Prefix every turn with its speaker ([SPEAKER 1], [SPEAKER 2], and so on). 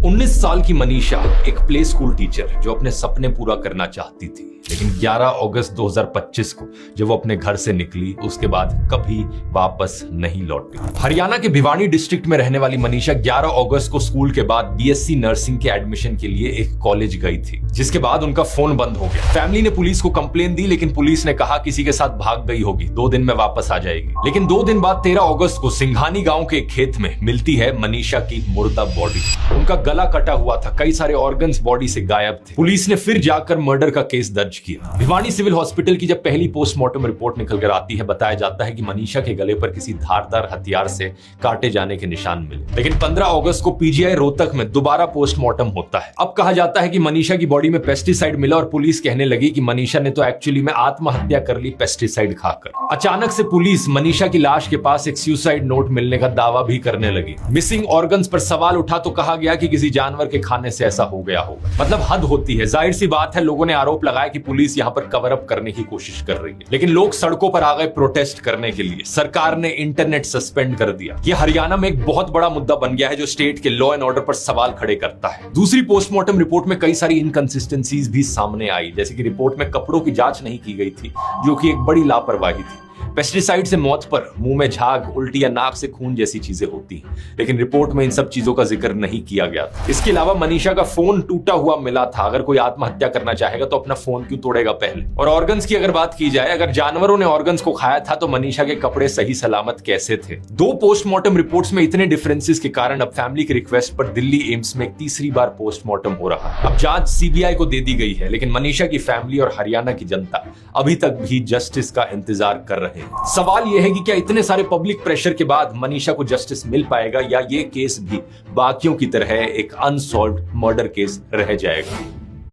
[SPEAKER 1] 19 साल की मनीषा एक प्ले स्कूल टीचर जो अपने सपने पूरा करना चाहती थी, लेकिन 11 अगस्त 2025 को जब वो अपने घर से निकली उसके बाद कभी वापस नहीं लौटी। हरियाणा के भिवानी डिस्ट्रिक्ट में रहने वाली मनीषा 11 अगस्त को स्कूल के बाद बीएससी नर्सिंग के एडमिशन के लिए एक कॉलेज गई थी, जिसके बाद उनका फोन बंद हो गया। फैमिली ने पुलिस को कंप्लेन दी, लेकिन पुलिस ने कहा किसी के साथ भाग गई होगी, 2 दिन में वापस आ जाएगी। लेकिन 2 दिन बाद 13 अगस्त को सिंघानी गांव के एक खेत में मिलती है मनीषा की मुर्दा बॉडी। उनका गला कटा हुआ था, कई सारे ऑर्गन्स बॉडी से गायब थे। पुलिस ने फिर जाकर मर्डर का केस दर्ज किया। भिवानी सिविल हॉस्पिटल की जब पहली पोस्टमार्टम रिपोर्ट निकल कर आती है, बताया जाता है कि मनीषा के गले पर किसी धारदार हथियार से काटे जाने के निशान मिले। लेकिन 15 अगस्त को पीजीआई रोहतक में दोबारा पोस्टमार्टम होता है। अब कहा जाता है कि मनीषा की बॉडी में पेस्टिसाइड मिला और पुलिस कहने लगी कि मनीषा ने तो एक्चुअली में आत्महत्या कर ली पेस्टिसाइड खाकर। अचानक से पुलिस मनीषा की लाश के पास एक सुसाइड नोट मिलने का दावा भी करने लगी। मिसिंग ऑर्गन्स पर सवाल उठा तो कहा गया कि किसी जानवर के खाने से ऐसा हो गया होगा। मतलब हद होती है। जाहिर सी बात है, लोगों ने आरोप लगाया कि पुलिस यहाँ पर कवर अप करने की कोशिश कर रही है, लेकिन लोग सड़कों पर आ गए प्रोटेस्ट करने के लिए। सरकार ने इंटरनेट सस्पेंड कर दिया। यह हरियाणा में एक बहुत बड़ा मुद्दा बन गया है जो स्टेट के लॉ एंड ऑर्डर पर सवाल खड़े करता है। दूसरी पोस्टमार्टम रिपोर्ट में कई सारी इनकंसिस्टेंसीज भी सामने आई, जैसे कि रिपोर्ट में कपड़ों की जांच नहीं की गई थी, जो कि एक बड़ी लापरवाही थी। पेस्टिसाइड से मौत पर मुंह में झाग, उल्टी या नाक से खून जैसी चीजें होती हैं, लेकिन रिपोर्ट में इन सब चीजों का जिक्र नहीं किया गया था। इसके अलावा मनीषा का फोन टूटा हुआ मिला था। अगर कोई आत्महत्या करना चाहेगा तो अपना फोन क्यों तोड़ेगा पहले? और ऑर्गन्स की अगर बात की जाए, अगर जानवरों ने ऑर्गन्स को खाया था तो मनीषा के कपड़े सही सलामत कैसे थे? 2 पोस्टमार्टम रिपोर्ट्स में इतने डिफरेंसेस के कारण अब फैमिली की रिक्वेस्ट पर दिल्ली एम्स में एक तीसरी बार पोस्टमार्टम हो रहा है। अब जांच सीबीआई को दे दी गई है, लेकिन मनीषा की फैमिली और हरियाणा की जनता अभी तक भी जस्टिस का इंतजार कर रहे हैं। सवाल यह है कि क्या इतने सारे पब्लिक प्रेशर के बाद मनीषा को जस्टिस मिल पाएगा, या ये केस भी बाकियों की तरह एक अनसॉल्व्ड मर्डर केस रह जाएगा?